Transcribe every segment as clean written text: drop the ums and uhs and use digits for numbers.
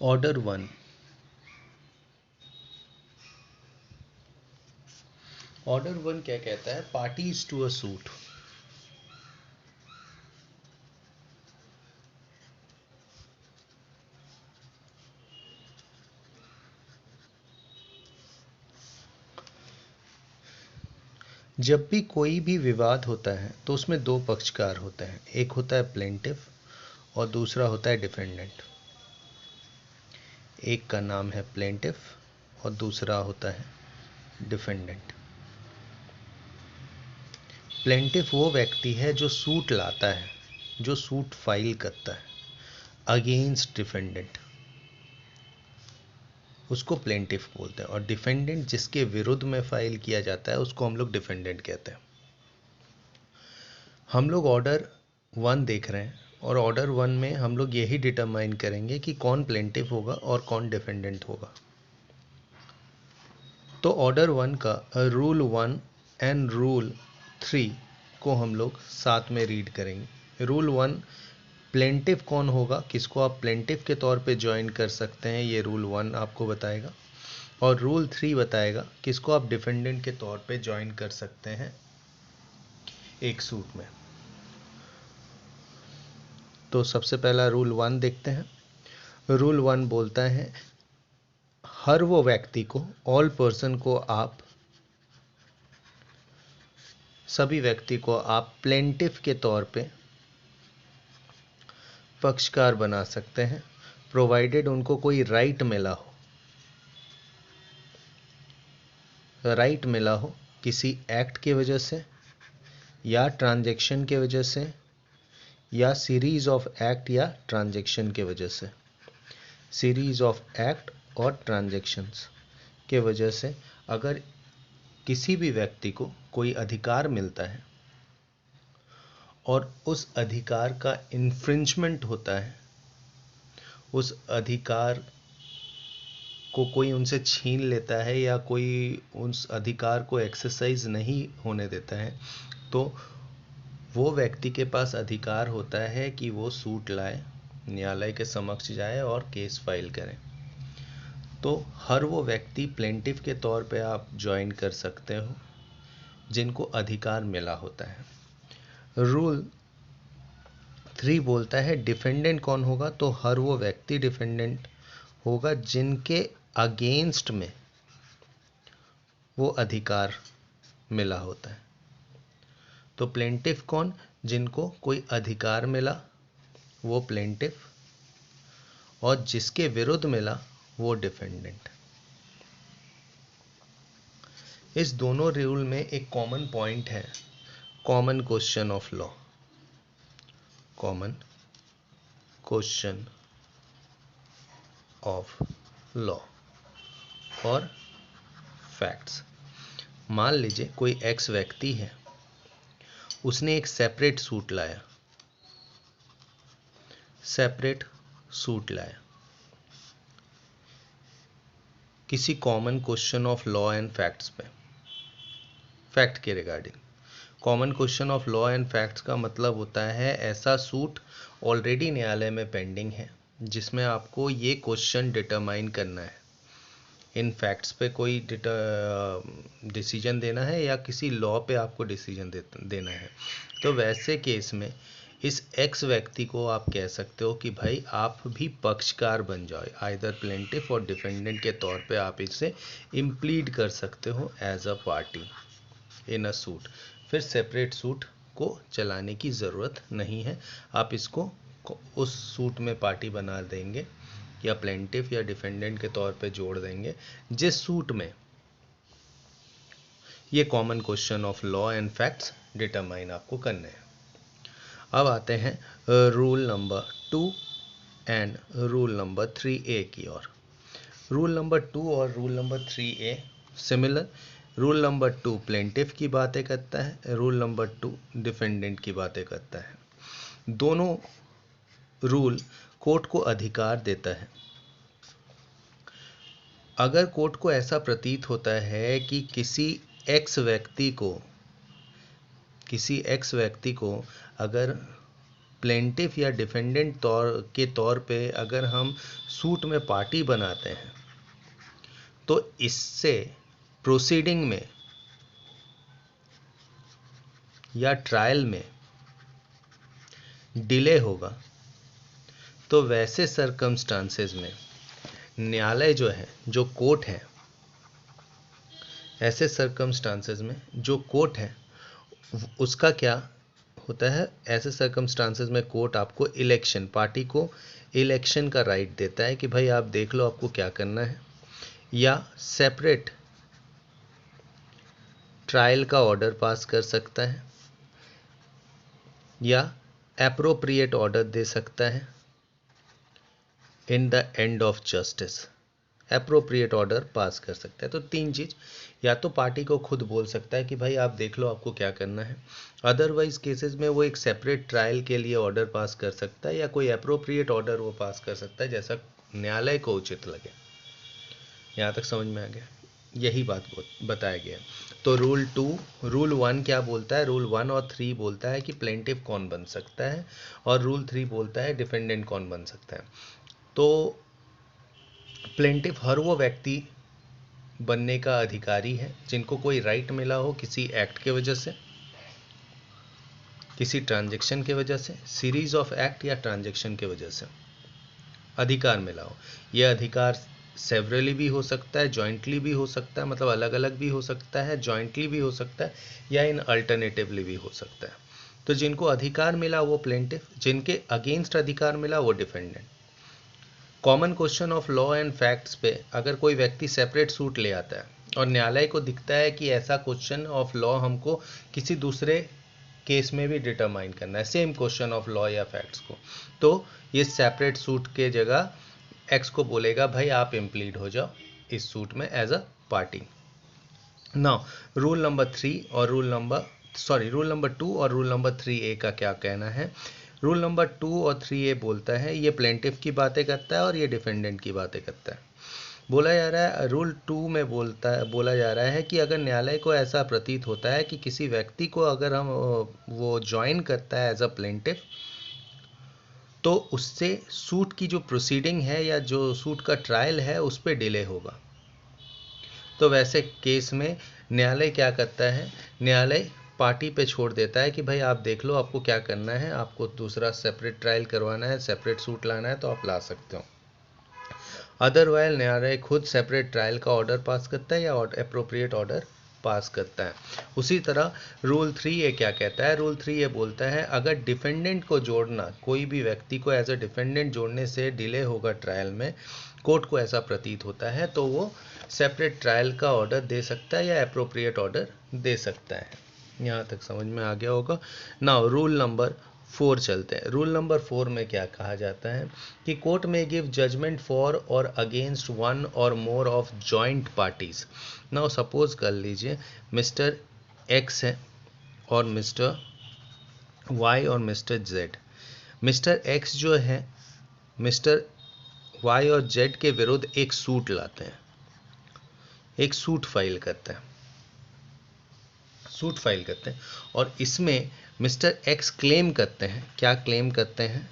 Order one. Order one क्या कहता है? Parties to a suit. जब भी कोई भी विवाद होता है तो उसमें दो पक्षकार होते हैं, एक होता है प्लेंटिफ और दूसरा होता है डिफेंडेंट। एक का नाम है प्लेंटिफ और दूसरा होता है डिफेंडेंट। प्लेंटिफ वो व्यक्ति है जो सूट लाता है, जो सूट फाइल करता है अगेंस्ट डिफेंडेंट, उसको प्लेंटिफ बोलते हैं। और डिफेंडेंट जिसके विरुद्ध में फाइल किया जाता है उसको हम लोग डिफेंडेंट कहते हैं। हम लोग ऑर्डर वन देख रहे हैं और ऑर्डर वन में हम लोग यही डिटरमाइन करेंगे कि कौन प्लेंटिफ होगा और कौन डिफेंडेंट होगा। तो ऑर्डर वन का rule one and rule three को हम लोग साथ में रीड करेंगे। रूल वन, प्लेंटिफ कौन होगा, किसको आप प्लेंटिफ के तौर पे ज्वाइन कर सकते हैं, ये रूल वन आपको बताएगा। और रूल थ्री बताएगा किसको आप डिफेंडेंट के तौर पे ज्वाइन कर सकते हैं एक सूट में। तो सबसे पहला रूल वन देखते हैं। रूल वन बोलता है हर वो व्यक्ति को, ऑल पर्सन को आप, सभी व्यक्ति को आप प्लेंटिफ के तौर पे पक्षकार बना सकते हैं, प्रोवाइडेड उनको कोई राइट मिला हो। राइट मिला हो किसी एक्ट के वजह से या ट्रांजैक्शन के वजह से या सीरीज ऑफ एक्ट या ट्रांजैक्शन के वजह से। सीरीज ऑफ एक्ट और ट्रांजैक्शंस के वजह से अगर किसी भी व्यक्ति को कोई अधिकार मिलता है और उस अधिकार का इन्फ्रिंजमेंट होता है, उस अधिकार को कोई उनसे छीन लेता है या कोई उस अधिकार को एक्सरसाइज नहीं होने देता है, तो वो व्यक्ति के पास अधिकार होता है कि वो सूट लाए, न्यायालय के समक्ष जाए और केस फाइल करें। तो हर वो व्यक्ति प्लेंटिफ के तौर पे आप ज्वाइन कर सकते हो जिनको अधिकार मिला होता है। रूल थ्री बोलता है डिफेंडेंट कौन होगा, तो हर वो व्यक्ति डिफेंडेंट होगा जिनके अगेंस्ट में वो अधिकार मिला होता है। तो प्लेंटिफ कौन, जिनको कोई अधिकार मिला वो प्लेंटिफ, और जिसके विरुद्ध मिला वो डिफेंडेंट। इस दोनों रूल में एक कॉमन पॉइंट है, common question of law. Common question of law और फैक्ट्स। मान लीजिए कोई एक्स व्यक्ति है, उसने एक सेपरेट सूट लाया, सेपरेट सूट लाया किसी common question of law and facts पे, फैक्ट के regarding. Common question of law and facts का मतलब होता है ऐसा सूट ऑलरेडी न्यायालय में पेंडिंग है जिसमें आपको ये क्वेश्चन डिटरमाइन करना है, इन फैक्ट्स पे कोई डिसीजन देना है या किसी लॉ पे आपको डिसीजन देना है। तो वैसे केस में इस एक्स व्यक्ति को आप कह सकते हो कि भाई आप भी पक्षकार बन जाओ, आइदर प्लेंटिफ और डिफेंडेंट के तौर पे आप इसे इम्प्लीड कर सकते हो as a party in a suit. फिर सेपरेट सूट को चलाने की ज़रूरत नहीं है, आप इसको उस सूट में पार्टी बना देंगे या प्लेंटिफ या डिफेंडेंट के तौर पे जोड़ देंगे जिस सूट में ये common question of law and facts determine आपको करने हैं। अब आते हैं rule number 2 and rule number 3A की ओर। रूल नंबर 2 और rule number 3A similar. Rule number 2 plaintiff की बातें करता है, रूल नंबर 2 डिफेंडेंट की बातें करता है। दोनों रूल कोर्ट को अधिकार देता है, अगर कोर्ट को ऐसा प्रतीत होता है कि किसी एक्स व्यक्ति को अगर प्लेंटिफ या डिफेंडेंट तौर पे अगर हम सूट में पार्टी बनाते हैं तो इससे प्रोसीडिंग में या ट्रायल में डिले होगा। तो वैसे सरकमस्टांसेस में न्यायालय जो है, जो कोर्ट है, ऐसे सरकमस्टांसेस में जो कोर्ट है उसका क्या होता है, ऐसे सरकमस्टांसेस में कोर्ट आपको इलेक्शन, पार्टी को इलेक्शन का राइट देता है कि भाई आप देख लो आपको क्या करना है, या सेपरेट ट्रायल का ऑर्डर पास कर सकता है, या एप्रोप्रिएट ऑर्डर दे सकता है in the end of justice, appropriate order pass कर सकता है। तो तीन चीज, या तो पार्टी को खुद बोल सकता है कि भाई आप देख लो आपको क्या करना है, अदरवाइज केसेस में वो एक सेपरेट ट्रायल के लिए ऑर्डर पास कर सकता है, या कोई एप्रोप्रिएट ऑर्डर वो पास कर सकता है जैसा न्यायालय को उचित लगे। यहाँ तक समझ में आ गया? यही बात बताया गया। तो रूल 1 क्या बोलता है? रूल 1 और 3 बोलता है कि प्लेंटिफ कौन बन सकता है, और रूल 3 बोलता है डिफेंडेंट कौन बन सकता है। तो प्लेंटिफ हर वो व्यक्ति बनने का अधिकारी है जिनको कोई राइट मिला हो किसी एक्ट के वजह से, किसी ट्रांजैक्शन के वजह से, सीरीज ऑफ एक्ट या ट्रांजैक्शन के वजह से अधिकार मिला हो। यह अधिकार सेवरली भी हो सकता है, जॉइंटली भी हो सकता है, मतलब अलग अलग भी हो सकता है, जॉइंटली भी हो सकता है, या इन अल्टरनेटिवली भी हो सकता है। तो जिनको अधिकार मिला वो प्लेंटिफ, जिनके अगेंस्ट अधिकार मिला वो defendant. Common question of law and facts पे अगर कोई व्यक्ति सेपरेट सूट ले आता है और न्यायालय को दिखता है कि ऐसा क्वेश्चन ऑफ लॉ हमको किसी दूसरे केस में भी डिटरमाइन करना है, सेम क्वेश्चन ऑफ लॉ या फैक्ट्स को, तो ये सेपरेट सूट के जगह एक्स को बोलेगा भाई आप इम्प्लीड हो जाओ इस सूट में as a party. Now rule number 2 और रूल नंबर 3A का क्या कहना है? रूल नंबर 2 और 3A बोलता है, ये प्लेंटिफ की बातें करता है और ये डिफेंडेंट की बातें करता है। बोला जा रहा है, रूल 2 में बोला जा रहा है कि अगर न्यायालय को ऐसा प्रतीत होता है कि किसी व्यक्ति को अगर हम वो ज्वाइन करता है एज अ प्लेंटिफ, तो उससे सूट की जो प्रोसीडिंग है या जो सूट का ट्रायल है उस पर डिले होगा। तो वैसे केस में न्यायालय क्या करता है? न्यायालय पार्टी पे छोड़ देता है कि भाई आप देख लो आपको क्या करना है, आपको दूसरा सेपरेट ट्रायल करवाना है, सेपरेट सूट लाना है तो आप ला सकते हो। अदरवाइज न्यायालय खुद सेपरेट ट्रायल का ऑर्डर पास करता है या एप्रोप्रिएट ऑर्डर पास करता है। उसी तरह रूल 3A क्या कहता है? रूल 3A बोलता है अगर डिफेंडेंट को जोड़ना, कोई भी व्यक्ति को एज अ डिफेंडेंट जोड़ने से डिले होगा ट्रायल में, कोर्ट को ऐसा प्रतीत होता है, तो वो सेपरेट ट्रायल का ऑर्डर दे सकता है या एप्रोप्रिएट ऑर्डर दे सकता है। यहाँ तक समझ में आ गया होगा। नाउ रूल नंबर 4 चलते हैं। रूल नंबर 4 में क्या कहा जाता है कि कोर्ट में गिव जजमेंट फॉर और against one or more of joint parties. Now suppose कर लीजिए मिस्टर एक्स है और मिस्टर वाई और मिस्टर जेड। मिस्टर एक्स जो है मिस्टर वाई और जेड के विरुद्ध एक सूट लाते हैं, एक सूट फाइल करते हैं, और इसमें मिस्टर एक्स क्लेम करते हैं, क्या क्लेम करते हैं?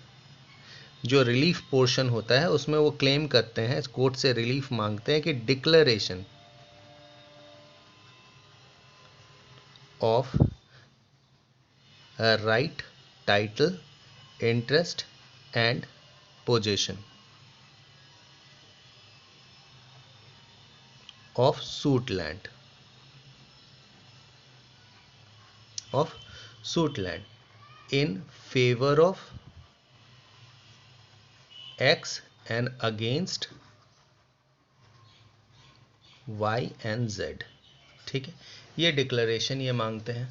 जो रिलीफ पोर्शन होता है उसमें वो क्लेम करते हैं, कोर्ट से रिलीफ मांगते हैं कि declaration of right, title, interest and possession of suit land, in favor of X and against Y and Z। ठीक है, ये डिक्लेरेशन ये मांगते हैं,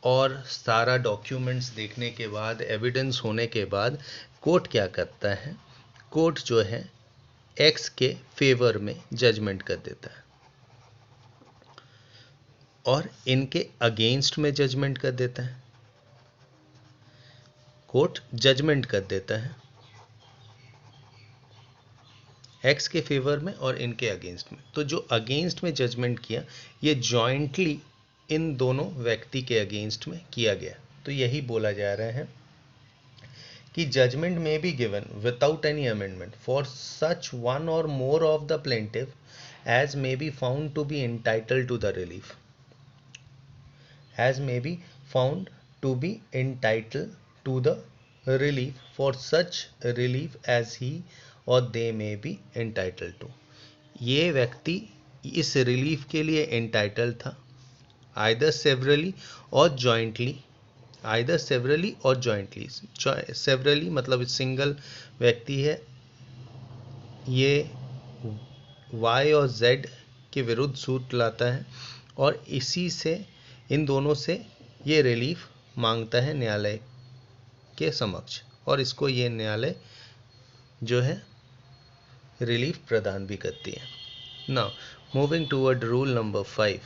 और सारा डॉक्यूमेंट्स देखने के बाद, एविडेंस होने के बाद कोर्ट क्या करता है? कोर्ट जो है X के फेवर में जजमेंट कर देता है और इनके अगेंस्ट में जजमेंट कर देता है। कोर्ट जजमेंट कर देता है एक्स के फेवर में और इनके अगेंस्ट में। तो जो अगेंस्ट में जजमेंट किया ये जॉइंटली इन दोनों व्यक्ति के अगेंस्ट में किया गया। तो यही बोला जा रहा है कि जजमेंट में be given without any amendment for such one or more of the plaintiff as may be found to be entitled to the relief, as may be found to be entitled to the relief for such relief as he or they may be entitled to. ये व्यक्ति इस relief के लिए entitle था either severally और jointly, either severally और jointly. Severally मतलब single व्यक्ति है, ये Y और Z के विरुद्ध सूट लाता है और इसी से इन दोनों से ये रिलीफ मांगता है न्यायालय के समक्ष और इसको ये न्यायालय जो है रिलीफ प्रदान भी करती है। Now moving toward rule number 5।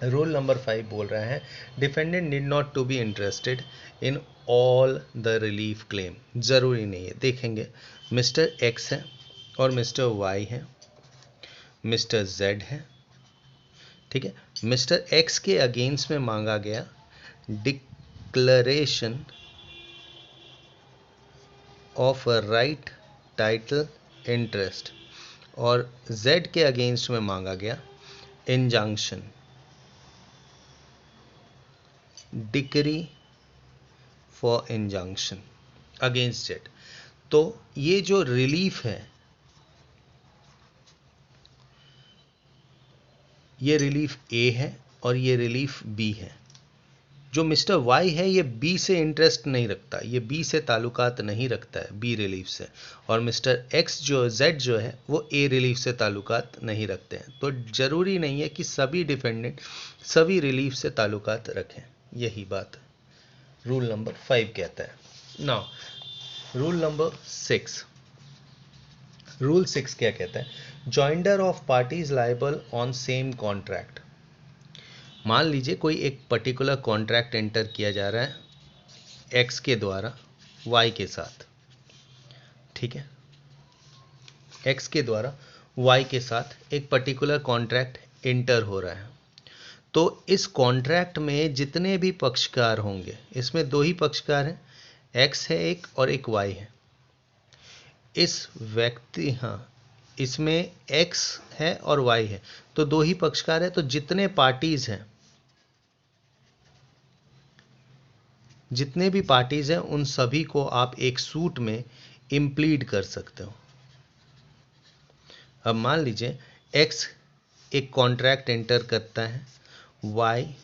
Rule number 5 बोल रहा है defendant need not to be interested in all the relief claim. ज़रूरी नहीं है, देखेंगे मिस्टर एक्स है और मिस्टर वाई है, मिस्टर जेड है, ठीक है। मिस्टर एक्स के अगेंस्ट में मांगा गया declaration of a right title interest और जेड के अगेंस्ट में मांगा गया injunction decree for injunction against Z. तो ये जो रिलीफ है, ये रिलीफ ए है और ये रिलीफ बी है। जो मिस्टर वाई है ये बी से इंटरेस्ट नहीं रखता, ये बी से ताल्लुकात नहीं रखता है, बी रिलीफ से। और मिस्टर एक्स जो जेड जो है वो ए रिलीफ से ताल्लुकात नहीं रखते हैं। तो ज़रूरी नहीं है कि सभी डिफेंडेंट सभी रिलीफ से ताल्लुकात रखें, यही बात रूल नंबर 5 कहता है। Now rule number 6। रूल 6 क्या कहता है? Joinder of parties liable on same contract. मान लीजिए कोई एक पर्टिकुलर कॉन्ट्रैक्ट एंटर किया जा रहा है एक्स के द्वारा वाई के साथ, ठीक है। एक्स के द्वारा वाई के साथ एक पर्टिकुलर कॉन्ट्रैक्ट एंटर हो रहा है। तो इस कॉन्ट्रैक्ट में जितने भी पक्षकार होंगे, इसमें दो ही पक्षकार हैं, एक्स है एक और एक वाई है। इस व्यक्ति इसमें एक्स है और वाई है, तो दो ही पक्षकार है। तो जितने पार्टीज हैं, जितने भी पार्टीज हैं उन सभी को आप एक सूट में इम्प्लीड कर सकते हो। अब मान लीजिए एक्स एक कॉन्ट्रैक्ट एंटर करता है वाई,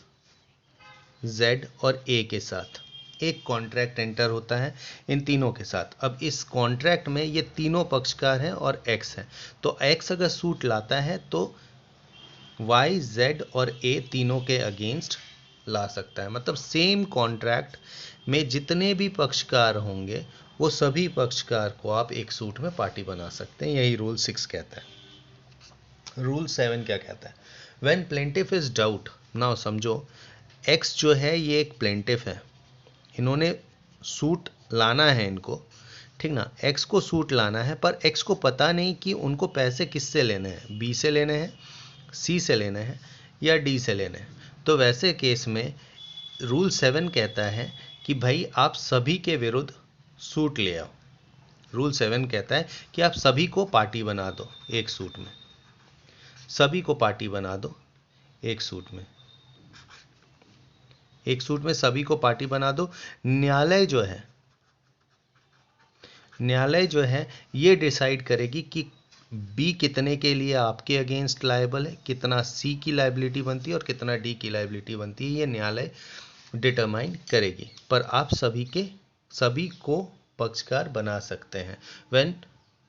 जेड और ए के साथ, एक कॉन्ट्रैक्ट एंटर होता है इन तीनों के साथ। अब इस कॉन्ट्रैक्ट में ये तीनों पक्षकार हैं और एक्स है, तो एक्स अगर सूट लाता है तो वाई, जेड और ए तीनों के अगेंस्ट ला सकता है। मतलब सेम कॉन्ट्रैक्ट में जितने भी पक्षकार होंगे वो सभी पक्षकार को आप एक सूट में पार्टी बना सकते हैं, यही रूल 6 कहता है। रूल 7 क्या कहता है? When plaintiff is doubt. Now समझो एक्स जो है ये एक प्लेंटिफ है, इन्होंने सूट लाना है इनको, ठीक ना। एक्स को सूट लाना है पर एक्स को पता नहीं कि उनको पैसे किससे लेने हैं, बी से लेने हैं, सी से लेने हैं या डी से लेने हैं। तो वैसे केस में रूल 7 कहता है कि भाई आप सभी के विरुद्ध सूट ले आओ। रूल 7 कहता है कि आप सभी को पार्टी बना दो एक सूट में, सभी को पार्टी बना दो एक सूट में, एक सूट में सभी को पार्टी बना दो। न्यायालय जो है ये डिसाइड करेगी कि बी कितने के लिए आपके अगेंस्ट लायबल है, कितना सी की लायबिलिटी बनती है और कितना डी की लायबिलिटी बनती है, ये न्यायालय डिटरमाइन करेगी। पर आप सभी को पक्षकार बना सकते हैं। When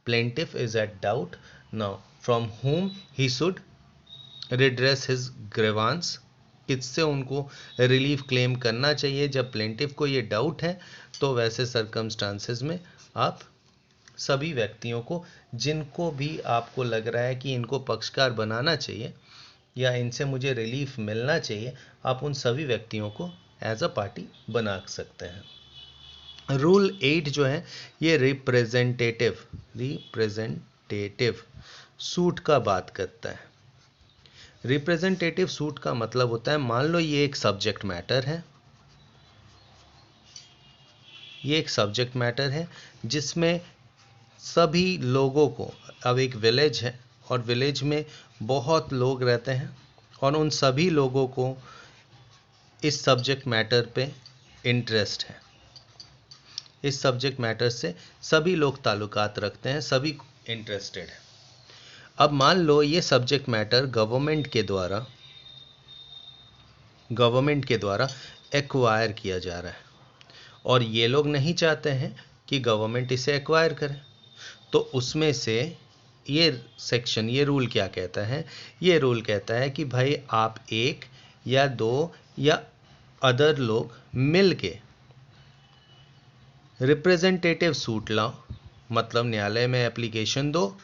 plaintiff is at doubt, now from whom he should redress his grievance, किससे उनको रिलीफ क्लेम करना चाहिए। जब प्लेंटिफ को ये डाउट है तो वैसे सर्कमस्टांसेस में आप सभी व्यक्तियों को, जिनको भी आपको लग रहा है कि इनको पक्षकार बनाना चाहिए या इनसे मुझे रिलीफ मिलना चाहिए, आप उन सभी व्यक्तियों को एज अ पार्टी बना सकते हैं। रूल 8 जो है ये रिप्रेजेंटेटिव सूट का बात करता है। रिप्रेजेंटेटिव सूट का मतलब होता है, मान लो ये एक सब्जेक्ट मैटर है, ये एक सब्जेक्ट मैटर है जिसमें सभी लोगों को, अब एक विलेज है और विलेज में बहुत लोग रहते हैं और उन सभी लोगों को इस सब्जेक्ट मैटर पे इंटरेस्ट है। इस सब्जेक्ट मैटर से सभी लोग ताल्लुकात रखते हैं, सभी इंटरेस्टेड हैं। अब मान लो ये सब्जेक्ट मैटर गवर्नमेंट के द्वारा एक्वायर किया जा रहा है और ये लोग नहीं चाहते हैं कि गवर्नमेंट इसे एक्वायर करे। तो उसमें से ये रूल क्या कहता है? ये रूल कहता है कि भाई आप एक या दो या अदर लोग मिल के रिप्रेजेंटेटिव सूट लाओ, मतलब न्यायालय में एप्लीकेशन दो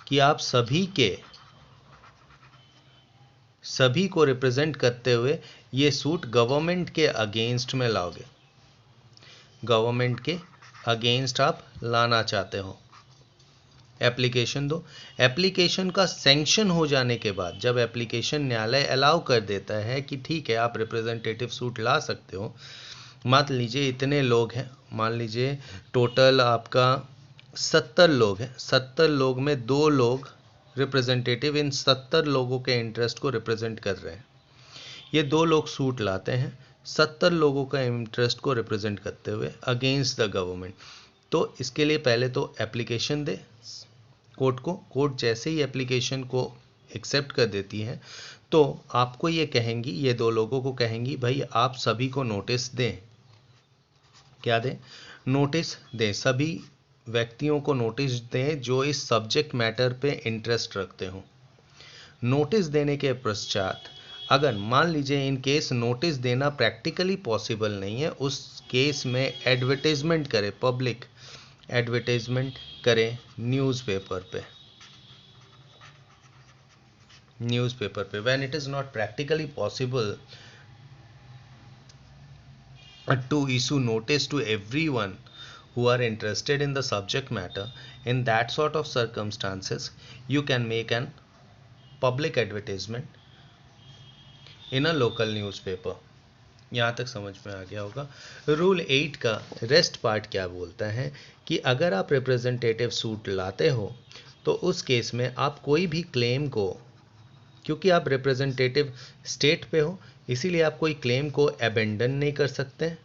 कि आप सभी को रिप्रेजेंट करते हुए ये सूट गवर्नमेंट के अगेंस्ट में लाओगे। गवर्नमेंट के अगेंस्ट आप लाना चाहते हो, एप्लीकेशन दो। एप्लीकेशन का सैंक्शन हो जाने के बाद, जब एप्लीकेशन न्यायालय अलाउ कर देता है कि ठीक है आप रिप्रेजेंटेटिव सूट ला सकते हो, मान लीजिए इतने लोग हैं, मान लीजिए टोटल आपका 70 लोग हैं, 70 लोग में 2 लोग रिप्रेजेंटेटिव इन 70 लोगों के इंटरेस्ट को रिप्रेजेंट कर रहे हैं। ये 2 लोग सूट लाते हैं 70 लोगों का इंटरेस्ट को रिप्रेजेंट करते हुए अगेंस्ट द गवर्नमेंट। तो इसके लिए पहले तो एप्लीकेशन दे कोर्ट को। कोर्ट जैसे ही एप्लीकेशन को एक्सेप्ट कर देती है तो आपको ये कहेंगी, ये 2 लोगों को कहेंगी भाई आप सभी को नोटिस दें। क्या दें? नोटिस दें, सभी व्यक्तियों को नोटिस दें जो इस सब्जेक्ट मैटर पे इंटरेस्ट रखते हो। नोटिस देने के पश्चात अगर मान लीजिए इन केस नोटिस देना प्रैक्टिकली पॉसिबल नहीं है, उस केस में एडवर्टाइजमेंट करें, पब्लिक एडवर्टाइजमेंट करें न्यूज़पेपर पे। When it is not practically possible to issue notice to everyone who are interested in the subject matter, in that sort of circumstances you can make an public advertisement in a local newspaper। यहाँ तक समझ में आ गया होगा। Rule 8 का rest part क्या बोलता है कि अगर आप रिप्रेजेंटेटिव सूट लाते हो तो उस केस में आप कोई भी क्लेम को, क्योंकि आप रिप्रेजेंटेटिव स्टेट पे हो इसीलिए आप कोई क्लेम को अबेंडन नहीं कर सकते,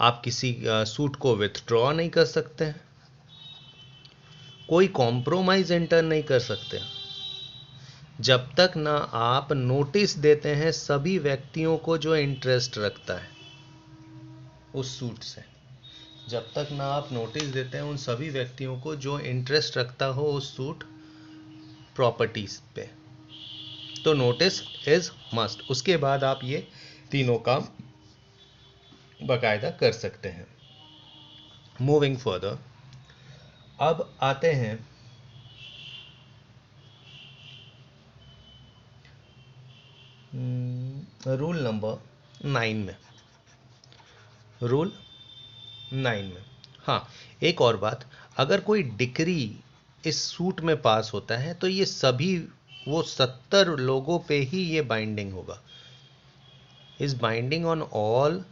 आप किसी सूट को विथड्रॉ नहीं कर सकते, कोई कॉम्प्रोमाइज एंटर नहीं कर सकते जब तक ना आप नोटिस देते हैं सभी व्यक्तियों को जो इंटरेस्ट रखता है उस सूट से। जब तक ना आप नोटिस देते हैं उन सभी व्यक्तियों को जो इंटरेस्ट रखता हो उस सूट प्रॉपर्टीज पे, तो नोटिस इज मस्ट। उसके बाद आप ये तीनों काम बाकायदा कर सकते हैं। मूविंग फर्दर, अब आते हैं रूल नंबर 9 में। रूल 9 में हाँ, एक और बात, अगर कोई डिक्री इस सूट में पास होता है तो ये सभी वो 70 लोगों पे ही ये बाइंडिंग होगा। Is binding on all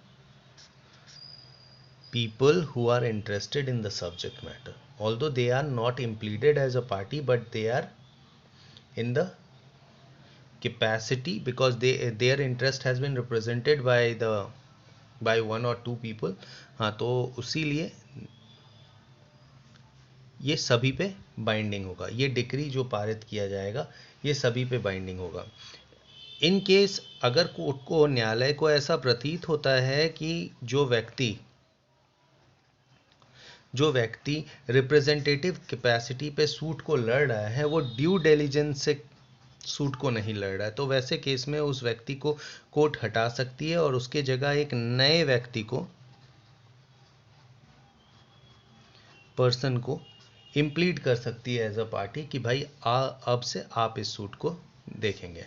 people who are interested in the subject matter, although they are not implemented as a party but they are in the capacity because their interest has been represented by 1 or 2 people। हाँ, तो उसीलिए ये सभी पे binding होगा। ये decree जो पारित किया जाएगा ये सभी पे बाइंडिंग होगा। इन केस अगर कोर्ट को, न्यायालय को ऐसा प्रतीत होता है कि जो व्यक्ति रिप्रेजेंटेटिव कैपेसिटी पे सूट को लड़ रहा है वो ड्यू डिलिजेंस से सूट को नहीं लड़ रहा है, तो वैसे केस में उस व्यक्ति को कोर्ट हटा सकती है और उसके जगह एक नए व्यक्ति को, पर्सन को इम्प्लीड कर सकती है एज अ पार्टी कि भाई अब से आप इस सूट को देखेंगे।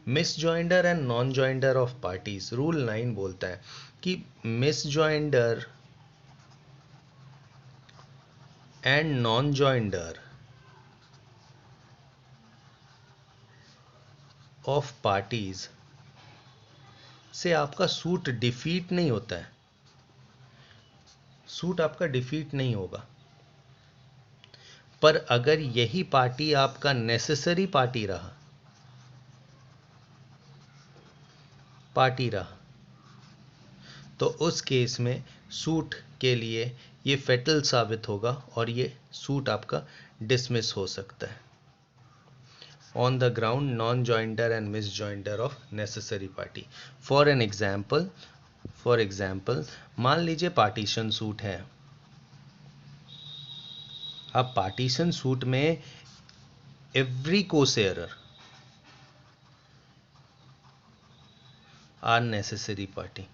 Miss joinder and non joinder of parties, rule 9 बोलता है कि miss joinder and non-joinder of parties से आपका सूट डिफीट नहीं होता है, सूट आपका डिफीट नहीं होगा। पर अगर यही पार्टी आपका नेसेसरी पार्टी रहा तो उस केस में सूट के लिए ये फेटल साबित होगा और ये सूट आपका डिसमिस हो सकता है on the ground non jointer and miss jointer of necessary party. For example मान लीजिए पार्टीशन सूट है। अब पार्टीशन सूट में एवरी कोसेयरर आर नेसेसरी पार्टी।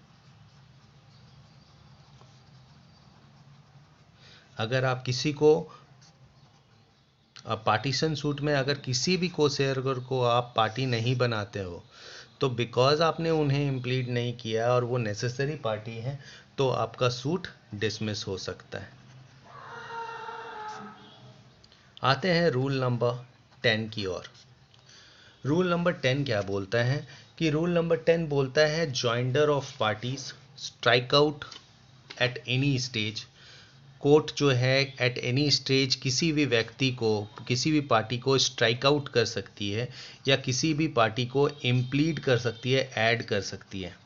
अगर आप किसी को पार्टीशन सूट में अगर किसी भी कोसेयरर को आप पार्टी नहीं बनाते हो तो बिकॉज आपने उन्हें इम्प्लीड नहीं किया और वो नेसेसरी पार्टी है तो आपका सूट डिसमिस हो सकता है। आते हैं रूल नंबर 10 की ओर। रूल नंबर 10 क्या बोलता है कि रूल नंबर 10 बोलता है joinder of parties strike out at any stage. Court जो है एट एनी स्टेज किसी भी व्यक्ति को किसी भी पार्टी को स्ट्राइक आउट कर सकती है या किसी भी पार्टी को इम्प्लीड कर सकती है, ऐड कर सकती है।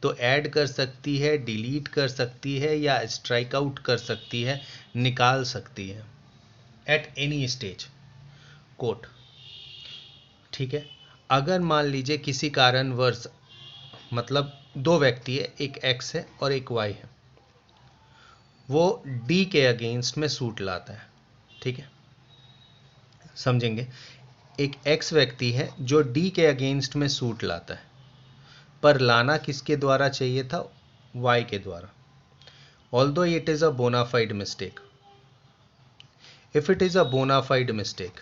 तो ऐड कर सकती है, डिलीट कर सकती है या स्ट्राइक आउट कर सकती है, निकाल सकती है एट एनी स्टेज कोर्ट। ठीक है। अगर मान लीजिए किसी कारणवश मतलब दो व्यक्ति है, एक एक्स है और एक वाई है, वो डी के अगेंस्ट में सूट लाता है। ठीक है, समझेंगे। एक एक्स व्यक्ति है जो डी के अगेंस्ट में सूट लाता है, पर लाना किसके द्वारा चाहिए था? वाई के द्वारा। Although it is a bona fide mistake, if it is a bona fide mistake,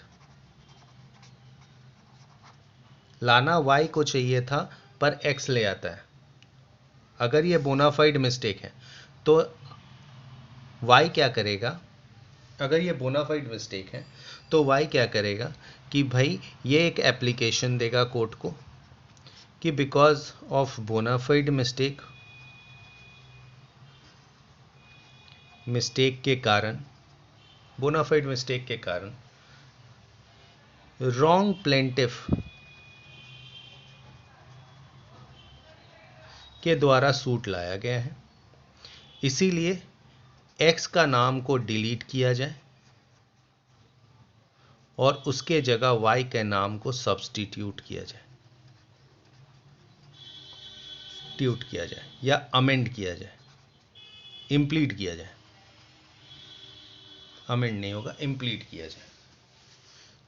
लाना वाई को चाहिए था पर एक्स ले आता है। अगर ये बोनाफाइड मिस्टेक है तो वाई क्या करेगा? अगर ये बोनाफाइड मिस्टेक है तो वाई क्या करेगा कि भाई ये एक एप्लीकेशन देगा कोर्ट को कि बिकॉज ऑफ बोनाफाइड मिस्टेक के कारण रॉन्ग प्लेंटिफ के द्वारा सूट लाया गया है, इसीलिए एक्स का नाम को डिलीट किया जाए और उसके जगह वाई के नाम को सब्स्टिट्यूट किया जाए या अमेंड किया जाए, इम्प्लीड किया जाए। अमेंड नहीं होगा, इम्प्लीड किया जाए।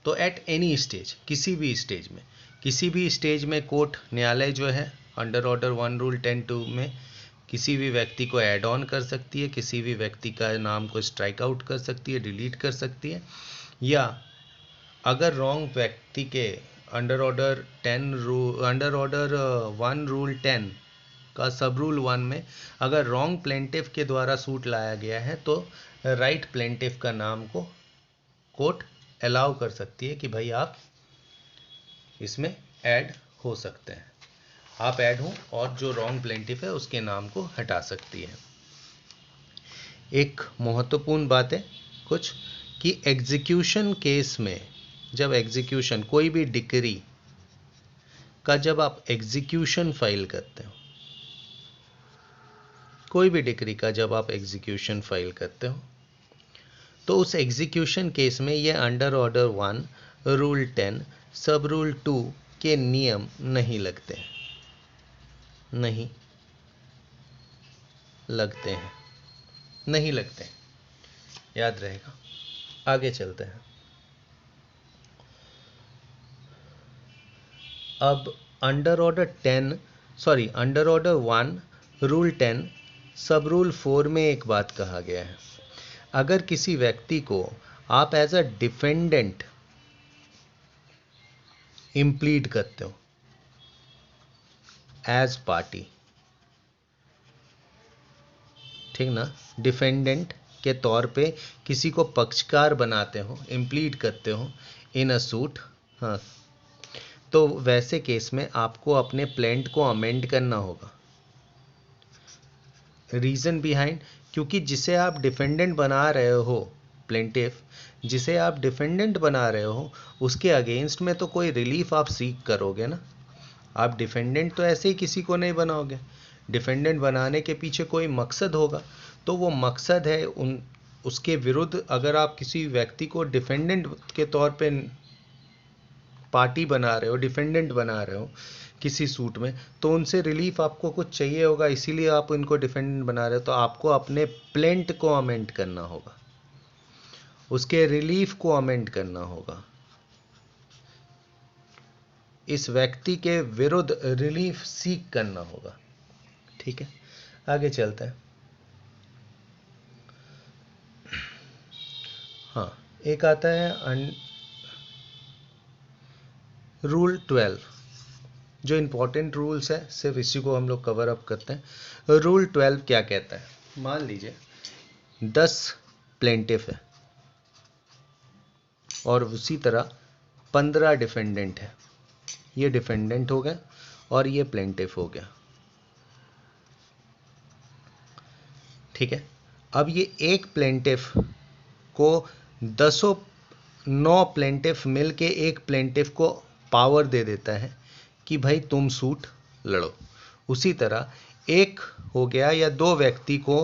तो एट एनी स्टेज, किसी भी स्टेज में कोर्ट न्यायालय जो है अंडर ऑर्डर 1 रूल 10(2) में किसी भी व्यक्ति को ऐड ऑन कर सकती है, किसी भी व्यक्ति का नाम को स्ट्राइक आउट कर सकती है, डिलीट कर सकती है, या अगर रॉन्ग व्यक्ति के अंडर ऑर्डर 1 रूल 10 का सब रूल 1 में अगर रॉन्ग प्लेंटिफ के द्वारा सूट लाया गया है तो राइट प्लेंटिफ का नाम को कोर्ट अलाउ कर सकती है कि भाई आप इसमें ऐड हो सकते हैं, आप ऐड हो, और जो रॉन्ग प्लेंटिफ है उसके नाम को हटा सकती है। एक महत्वपूर्ण बात है कुछ कि एग्जीक्यूशन केस में जब एग्जीक्यूशन कोई भी डिक्री का जब आप एग्जीक्यूशन फाइल करते हो, कोई भी डिक्री का जब आप एग्जीक्यूशन फाइल करते हो तो उस एग्जीक्यूशन केस में ये अंडर ऑर्डर 1 रूल 10 सब रूल 2 के नियम नहीं लगते हैं, नहीं लगते हैं, याद रहेगा। आगे चलते हैं। अब अंडर ऑर्डर 1 रूल 10 सब रूल 4 में एक बात कहा गया है, अगर किसी व्यक्ति को आप एज अ डिफेंडेंट इम्प्लीड करते हो एज पार्टी, ठीक ना, डिफेंडेंट के तौर पे किसी को पक्षकार बनाते हो, इम्प्लीड करते हो इन अ सूट, हाँ, तो वैसे केस में आपको अपने प्लेंट को अमेंड करना होगा। रीजन बिहाइंड, क्योंकि जिसे आप डिफेंडेंट बना रहे हो, प्लेंटिफ जिसे आप डिफेंडेंट बना रहे हो, उसके अगेंस्ट में तो कोई रिलीफ आप सीख करोगे ना। आप डिफेंडेंट तो ऐसे ही किसी को नहीं बनाओगे, डिफेंडेंट बनाने के पीछे कोई मकसद होगा। तो वो मकसद है उसके विरुद्ध अगर आप किसी व्यक्ति को डिफेंडेंट के तौर पे पार्टी बना रहे हो, डिफेंडेंट बना रहे हो किसी सूट में, तो उनसे रिलीफ आपको कुछ चाहिए होगा, इसीलिए आप उनको डिफेंडेंट बना रहे हो। तो आपको अपने प्लेंट को अमेंड करना होगा, उसके रिलीफ को अमेंड करना होगा, इस व्यक्ति के विरुद्ध रिलीफ सीख करना होगा। ठीक है, आगे चलते हैं। हाँ, एक आता है रूल 12, जो इंपॉर्टेंट रूल्स है सिर्फ इसी को हम लोग कवर अप करते हैं। रूल 12 क्या कहता है? मान लीजिए 10 प्लेंटिफ है और उसी तरह 15 डिफेंडेंट है। ये डिफेंडेंट हो गया और ये प्लेंटिफ हो गया। ठीक है, अब ये एक प्लेंटिफ को 9 प्लेंटिफ मिल के एक प्लेंटिफ को पावर दे देता है कि भाई तुम सूट लड़ो। उसी तरह एक हो गया या 2 व्यक्ति को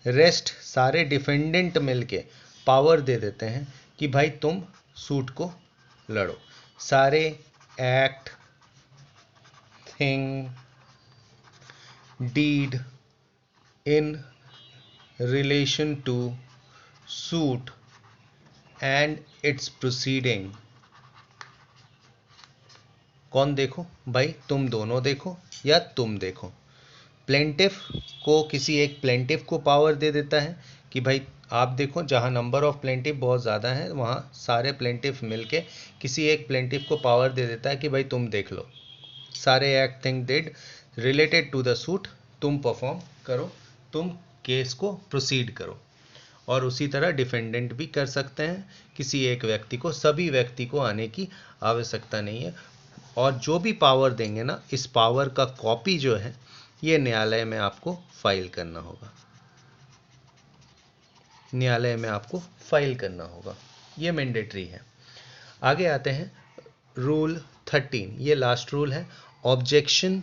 रेस्ट सारे डिफेंडेंट मिलके पावर दे देते हैं कि भाई तुम सूट को लड़ो। सारे act, thing, deed in relation to suit and it's proceeding, कौन देखो भाई? तुम दोनों देखो या तुम देखो। प्लेंटिफ को किसी एक प्लेंटिफ को पावर दे देता है कि भाई आप देखो, जहाँ नंबर ऑफ प्लेंटिफ बहुत ज़्यादा है वहाँ सारे प्लेंटिफ मिलके किसी एक प्लेंटिफ को पावर दे देता है कि भाई तुम देख लो, सारे act thing deed related to the suit तुम परफॉर्म करो, तुम केस को प्रोसीड करो। और उसी तरह डिफेंडेंट भी कर सकते हैं किसी एक व्यक्ति को, सभी व्यक्ति को आने की आवश्यकता नहीं है। और जो भी पावर देंगे ना, इस पावर का कॉपी जो है ये न्यायालय में आपको फाइल करना होगा, न्यायालय में आपको फाइल करना होगा, ये मैंडेटरी है। आगे आते हैं रूल 13, ये लास्ट रूल है। Objection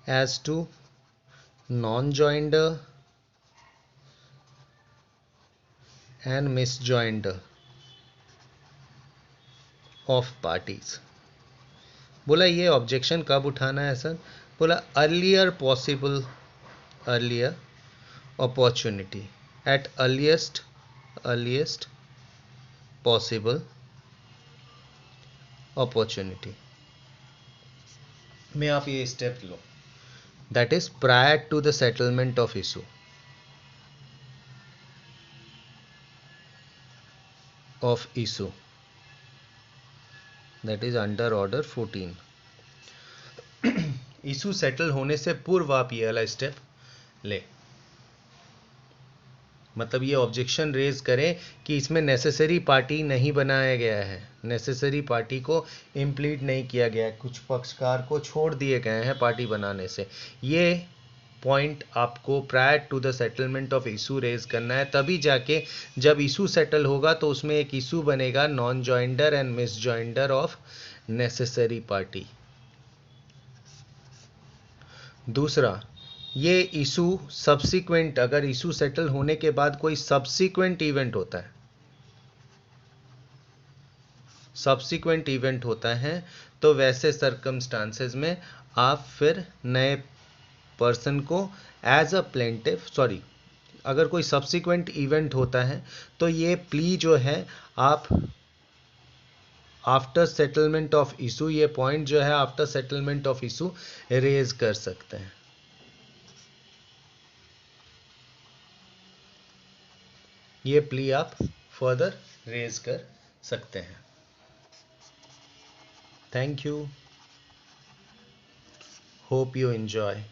as to non joinder and misjoinder of parties. बोला ये ऑब्जेक्शन कब उठाना है सर? बोला earlier possible, earlier opportunity, at earliest possible opportunity में आप ये स्टेप लो, that is prior to the settlement of issue that is under order 14। Issue settle होने से पूर्व आप ये वाला स्टेप ले, मतलब ये ऑब्जेक्शन रेज करें कि इसमें नेसेसरी पार्टी नहीं बनाया गया है, नेसेसरी पार्टी को इम्प्लीड नहीं किया गया है, कुछ पक्षकार को छोड़ दिए गए हैं पार्टी बनाने से। ये पॉइंट आपको prior to the settlement of issue raise करना है, तभी जाके जब इशू सेटल होगा तो उसमें एक इशू बनेगा non joinder and miss joinder of necessary party. दूसरा, ये इशू सब्सिक्वेंट, अगर इशू सेटल होने के बाद कोई सब्सिक्वेंट इवेंट होता है, सब्सिक्वेंट इवेंट होता है, तो वैसे सर्कमस्टांसेस में आप फिर नए पर्सन को एज अ प्लेंटिफ, सॉरी, अगर कोई सब्सिक्वेंट इवेंट होता है तो ये प्ली जो है आप आफ्टर सेटलमेंट ऑफ इशू, ये पॉइंट जो है after settlement of issue raise कर सकते हैं। ये प्ली आप फर्दर रेज कर सकते हैं। Thank you, hope you enjoy.